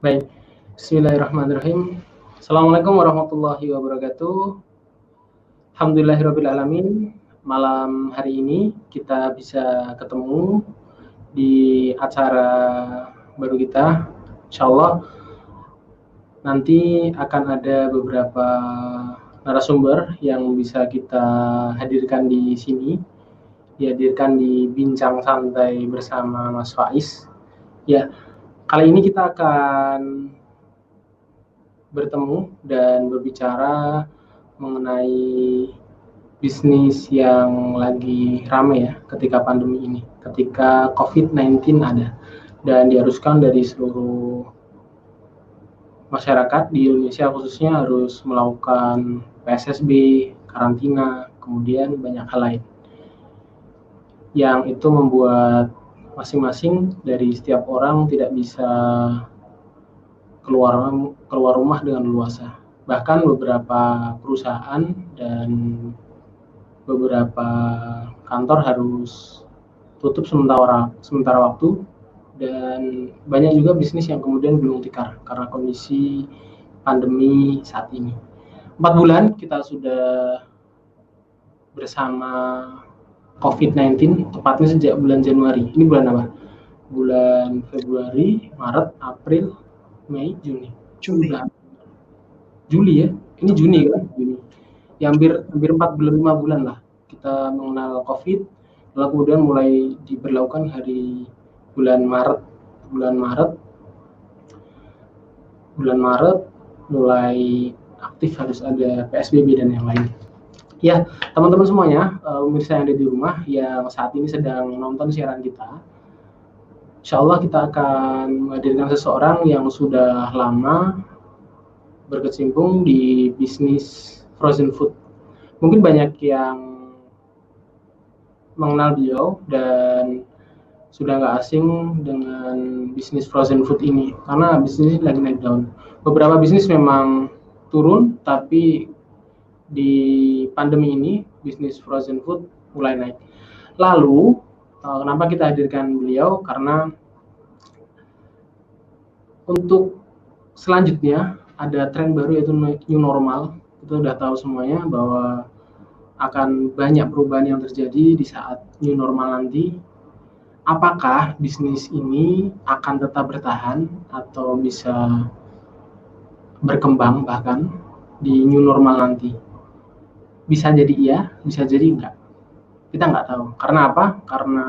Baik, bismillahirrahmanirrahim. Assalamualaikum warahmatullahi wabarakatuh. Alhamdulillahirabbil alamin. Malam hari ini kita bisa ketemu di acara baru kita. Insyaallah nanti akan ada beberapa narasumber yang bisa kita hadirkan di sini. Dihadirkan di Bincang Santai bersama Mas Faiz. Ya, kali ini kita akan bertemu dan berbicara mengenai bisnis yang lagi rame ya ketika pandemi ini, ketika COVID-19 ada dan diharuskan dari seluruh masyarakat di Indonesia khususnya harus melakukan PSSB, karantina, kemudian banyak hal lain yang itu membuat masing-masing dari setiap orang tidak bisa keluar rumah dengan leluasa. Bahkan beberapa perusahaan dan beberapa kantor harus tutup sementara waktu, dan banyak juga bisnis yang kemudian gulung tikar karena kondisi pandemi saat ini. 4 bulan kita sudah bersama COVID-19, tepatnya sejak bulan Januari. Ini bulan apa? Bulan Februari, Maret, April, Mei, Juni. Juli ya, ini Juni kan? Juni. Ya, hampir 4 bulan 5 bulan lah kita mengenal COVID, lalu kemudian mulai diberlakukan hari bulan Maret mulai aktif harus ada PSBB dan yang lain. Ya, teman-teman semuanya, pemirsa yang ada di rumah yang saat ini sedang nonton siaran kita, insya Allah kita akan menghadirkan seseorang yang sudah lama berkecimpung di bisnis frozen food. Mungkin banyak yang mengenal beliau dan sudah nggak asing dengan bisnis frozen food ini karena bisnis lagi naik daun. Beberapa bisnis memang turun, tapi di pandemi ini bisnis frozen food mulai naik. Lalu kenapa kita hadirkan beliau? Karena untuk selanjutnya ada tren baru yaitu new normal. Itu udah tahu semuanya bahwa akan banyak perubahan yang terjadi di saat new normal nanti. Apakah bisnis ini akan tetap bertahan atau bisa berkembang bahkan di new normal nanti? Bisa jadi iya, bisa jadi enggak. Kita nggak tahu. Karena apa? Karena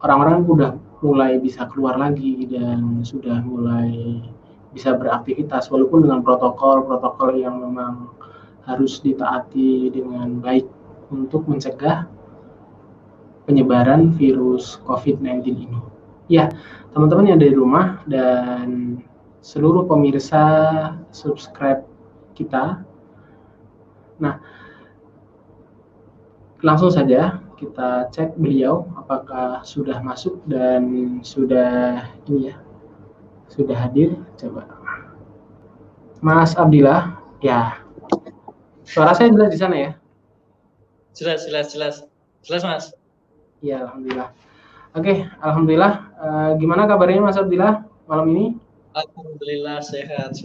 orang-orang udah mulai bisa keluar lagi dan sudah mulai bisa beraktivitas walaupun dengan protokol yang memang harus ditaati dengan baik untuk mencegah penyebaran virus COVID-19 ini. Ya, teman-teman yang ada di rumah dan seluruh pemirsa subscribe kita. Nah, langsung saja kita cek beliau apakah sudah masuk dan sudah hadir. Coba Mas Abdillah, ya, suara saya jelas di sana ya? Jelas Mas. Ya, alhamdulillah. Oke, alhamdulillah. Gimana kabarnya Mas Abdillah malam ini? Alhamdulillah sehat.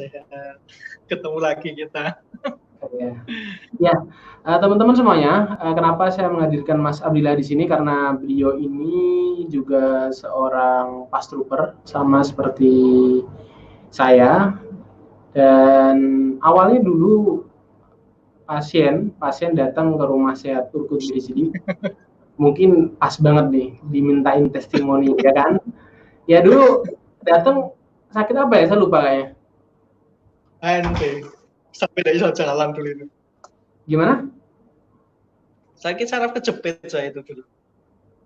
Ketemu lagi kita. Ya, teman-teman semuanya, kenapa saya menghadirkan Mas Abdillah di sini? Karena beliau ini juga seorang pas trooper sama seperti saya, dan awalnya dulu pasien datang ke rumah sehat Turkut Birisidi. Mungkin pas banget nih dimintain testimoni ya kan? Ya dulu datang sakit apa ya? Saya lupa kayaknya. Sampai tidak bisa jalan dulu itu. Gimana? Sakit saraf kejepit saya itu dulu.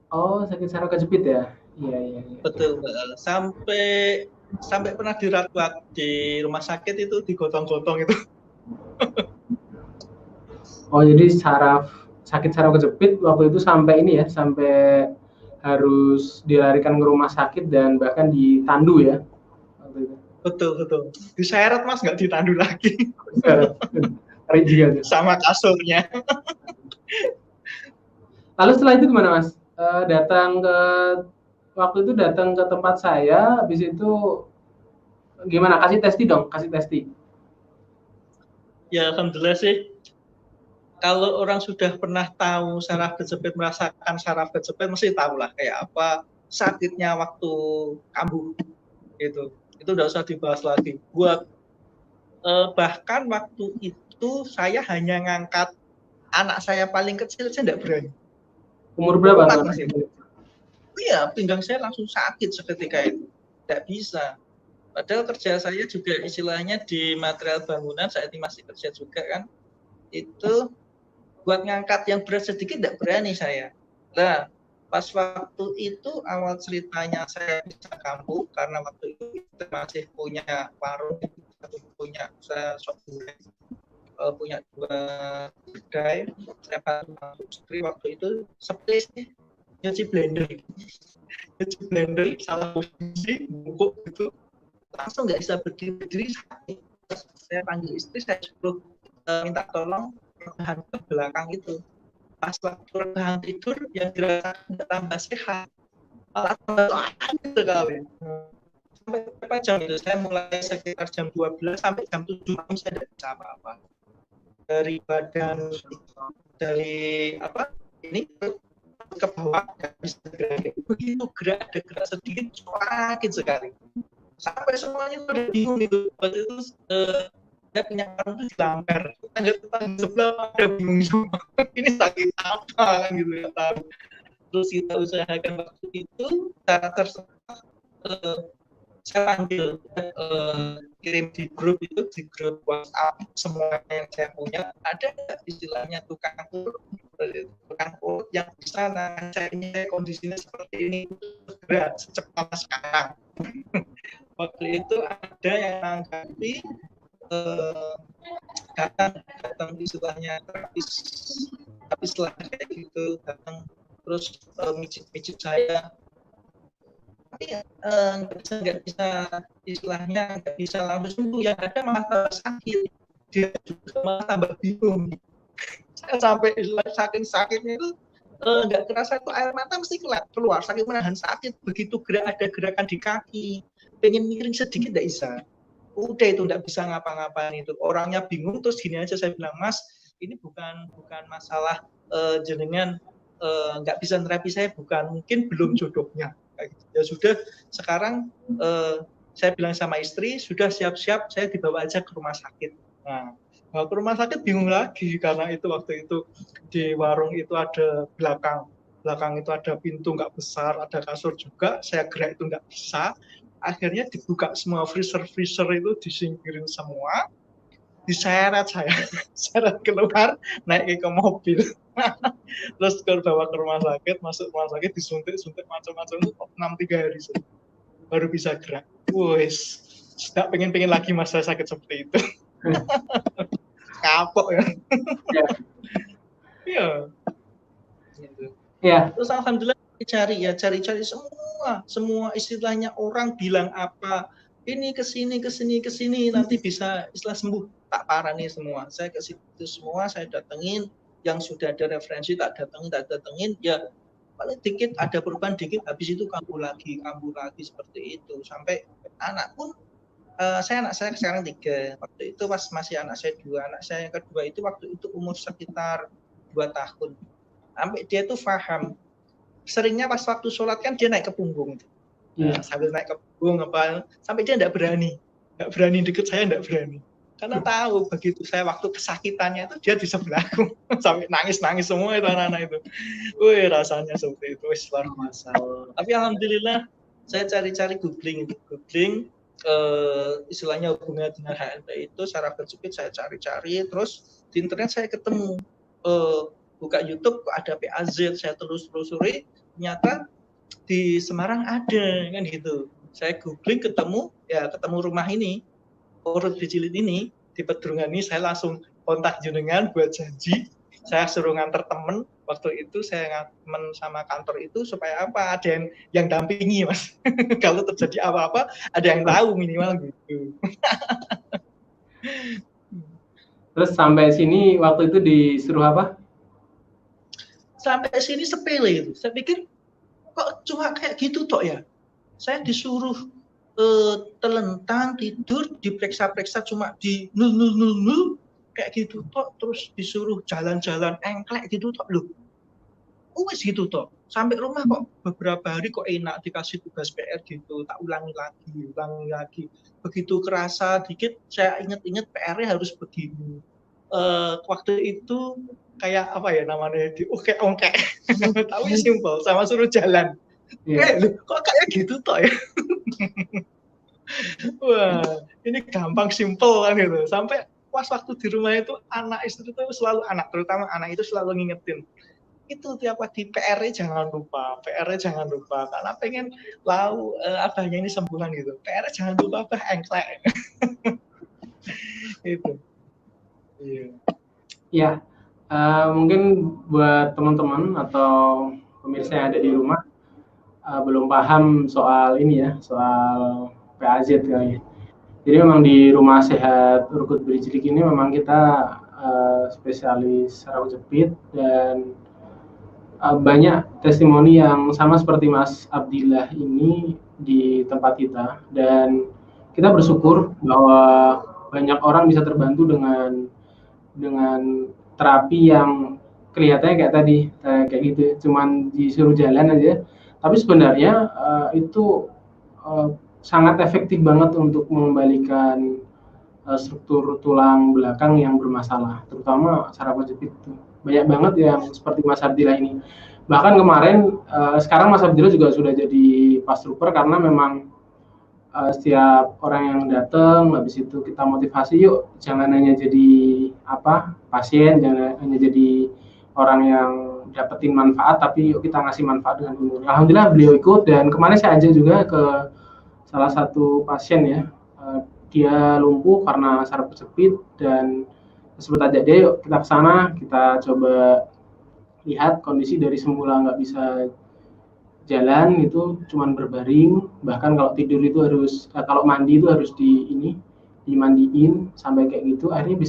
Oh, sakit saraf kejepit ya? Iya. Betul, sampai pernah dirawat di rumah sakit itu, digotong-gotong itu. Oh, jadi sakit saraf kejepit waktu itu sampai ini ya, sampai harus dilarikan ke rumah sakit dan bahkan ditandu ya. Betul. Diseret Mas, nggak ditandu lagi. Sama kasurnya. Lalu setelah itu gimana Mas? Waktu itu datang ke tempat saya, habis itu Gimana? Kasih testi dong, kasih testi. Ya alhamdulillah sih. Kalau orang sudah pernah tahu saraf kejepit, merasakan saraf kejepit, mesti tahu lah kayak apa sakitnya waktu kambuh gitu. Itu udah usah dibahas lagi. Buat bahkan waktu itu saya hanya ngangkat anak saya paling kecil, saya tidak berani. Umur berapa? Masih. Iya, pinggang saya langsung sakit seketika itu. Tidak bisa. Padahal kerja saya juga istilahnya di material bangunan, saat ini masih kerja juga kan. Itu buat ngangkat yang berat sedikit tidak berani saya. Nah, pas waktu itu awal ceritanya saya bisa kambuh karena waktu itu masih punya warung, punya usaha sop punya 2 kedai. Saya bantu istri waktu itu seperti nyuci blender salah posisi bungkuk gitu langsung nggak bisa berdiri sakit. Saya panggil istri, saya suruh minta tolong rebahan ke belakang itu. Pas waktu rebahan tidur yang dirasakan tambah sehat malah tambah sakit sekali. Sampai berapa jam itu? Saya mulai sekitar jam 12 sampai jam 7 malam saya tidak bisa apa-apa. Dari badan, dari apa ini ke bawah nggak bisa gerak. Begitu gerak ada gerak sedikit sakit sekali. Sampai semuanya udah bingung itu. Waktu itu saya punya warung itu dilanggar. Tetangga sebelah ada bingung semua. Ini sakit apa kan gitu ya tahu. Terus kita usahakan waktu itu cara terserah saya panggil kirim di grup itu, di grup WhatsApp semua yang saya punya ada istilahnya tukang urut yang bisa nanya kondisinya seperti ini segera secepat sekarang. Waktu itu ada yang nanggapi datang istilahnya terapis, tapi setelah kayak gitu datang terus mijit saya. Tapi nggak bisa istilahnya nggak bisa langsung sembuh, yang ada malah tambah sakit, dia juga malah tambah bingung. Saya sampai saking sakitnya itu nggak kerasa itu air mata mesti keluar saking menahan sakit. Begitu ada gerakan di kaki, pengen miring sedikit nggak bisa, udah itu nggak bisa ngapa-ngapain itu. Orangnya bingung, terus gini aja saya bilang, Mas ini bukan masalah jenengan nggak bisa terapi saya, bukan, mungkin belum jodohnya. Ya sudah, sekarang saya bilang sama istri, sudah siap-siap saya dibawa aja ke rumah sakit. Nah, ke rumah sakit bingung lagi karena itu waktu itu di warung itu ada belakang itu ada pintu nggak besar, ada kasur juga, saya gerak itu nggak bisa. Akhirnya dibuka semua freezer itu, disingkirin semua, diseret saya, seret keluar, naik ke mobil. Terus bawa ke rumah sakit, masuk rumah sakit, disuntik macam-macam itu 6-3 hari baru bisa gerak. Wes, tidak pengen lagi masa sakit seperti itu. Kapok ya. Iya. Ya. Terus alhamdulillah cari semua istilahnya orang bilang apa, ini kesini nanti bisa istilah sembuh, tak parah nih semua. Saya ke situ semua, saya datengin, yang sudah ada referensi tak datengin, ya paling dikit ada perubahan dikit, habis itu kambuh lagi seperti itu. Sampai anak pun anak saya sekarang 3, waktu itu pas masih anak saya 2, anak saya yang kedua itu waktu itu umur sekitar 2 tahun. Sampai dia tuh paham. Seringnya pas waktu sholat kan dia naik ke punggung, sambil naik ke punggung apa, sampai dia nggak berani deket saya, nggak berani, karena tahu begitu saya waktu kesakitannya itu dia di sebelahku sampai nangis semua itu anak-anak itu. Wih, rasanya seperti itu luar biasa. Tapi alhamdulillah saya cari googling istilahnya hubungan dengan HNP itu saraf kejepit, saya cari terus di internet saya ketemu buka YouTube ada PAZ, saya telusuri, ternyata di Semarang ada kan gitu. Saya googling ketemu rumah ini, urut Bijilid ini di Pedrungan ini. Saya langsung kontak jenengan buat janji, saya suruh nganter temen. Waktu itu saya temen sama kantor itu supaya apa, ada yang dampingi Mas. Kalau terjadi apa-apa ada yang tahu minimal gitu. Terus sampai sini waktu itu disuruh apa? Sampai sini sepele itu. Saya pikir kok cuma kayak gitu toh ya. Saya disuruh telentang tidur, diperiksa-periksa cuma di 0000 kayak gitu toh, terus disuruh jalan-jalan engklek gitu toh loh. Wes gitu toh. Sampai rumah kok beberapa hari kok enak dikasih tugas PR gitu, tak ulangi lagi. Begitu kerasa dikit saya inget-inget PR-nya harus begini. Waktu itu kayak apa ya namanya, diongkek-ongkek. Tapi simpel, sama suruh jalan. Loh, kok kayak gitu toh ya? Wah, ini gampang simpel kan gitu. Sampai pas waktu di rumah itu anak istri itu selalu, terutama anak itu selalu ngingetin. Itu tiap pagi PR-nya jangan lupa, karena pengen tahu abahnya ini sembuhan gitu. PR jangan lupa abah engklek. Itu. Iya. Ya, mungkin buat teman-teman atau pemirsa yang ada di rumah belum paham soal ini ya, soal PAZ kali ya. Jadi memang di Rumah Sehat Rukut Berijilik ini memang kita spesialis saraf kejepit, dan banyak testimoni yang sama seperti Mas Abdillah ini di tempat kita, dan kita bersyukur bahwa banyak orang bisa terbantu dengan terapi yang kelihatannya kayak tadi kayak gitu, cuman disuruh jalan aja, tapi sebenarnya itu sangat efektif banget untuk mengembalikan struktur tulang belakang yang bermasalah, terutama saraf kejepit itu. Banyak banget yang seperti Mas Abdillah ini. Bahkan kemarin, sekarang Mas Abdillah juga sudah jadi pas trooper, karena memang setiap orang yang datang, habis itu kita motivasi, yuk jangan hanya jadi pasien, jangan hanya jadi orang yang dapetin manfaat, tapi yuk kita ngasih manfaat dengan umur. Alhamdulillah beliau ikut, dan kemarin saya ajak juga ke salah satu pasien ya, dia lumpuh karena saraf kejepit, dan sempat ajak dia, yuk kita ke sana, kita coba lihat kondisi dari semula nggak bisa jalan itu cuman berbaring, bahkan kalau tidur itu harus kalau mandi itu harus dimandiin sampai kayak gitu, akhirnya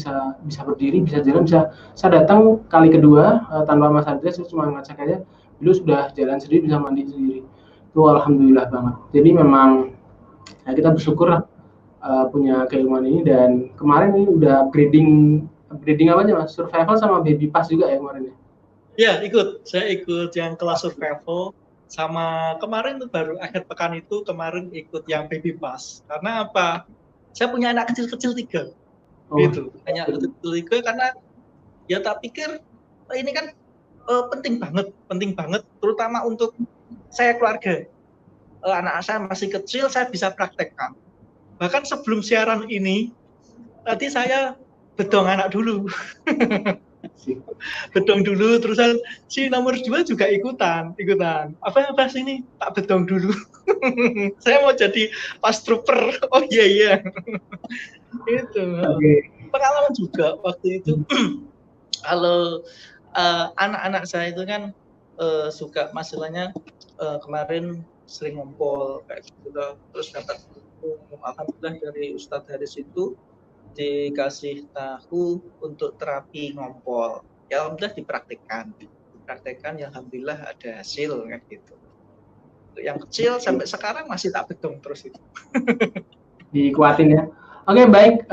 bisa berdiri, bisa jalan, saya datang kali kedua tanpa Mas Andreas, cuma ngecek aja, beliau sudah jalan sendiri, bisa mandi sendiri. Itu alhamdulillah banget. Jadi memang ya kita bersyukur punya keilmuan ini, dan kemarin ini udah upgrading apa aja Mas? Survival sama baby pass juga ya kemarin ya? Ya, saya ikut yang kelas survival, sama kemarin tuh baru akhir pekan itu kemarin ikut yang baby pass. Karena apa? Saya punya anak kecil-kecil 3. Gitu. Hanya kecil 3 karena ya tak pikir ini kan penting banget terutama untuk saya keluarga. Anak saya masih kecil, saya bisa praktekkan. Bahkan sebelum siaran ini tadi saya bedong anak dulu. Bedong dulu, terusan si nomor 2 juga ikutan. Apa sini tak bedong dulu. Saya mau jadi pas trooper. Oh iya. Itu. Pengalaman juga waktu itu. Kalau anak-anak saya itu kan suka masalahnya kemarin sering ngompol kayak gitu loh. Terus dapat alhamdulillah dari Ustadz Haris itu dikasih tahu untuk terapi ngompol. Ya alhamdulillah dipraktekkan, ya alhamdulillah ada hasil kayak gitu. Untuk yang kecil sampai sekarang masih tak bedong terus itu. Dikuatin ya. Oke, baik.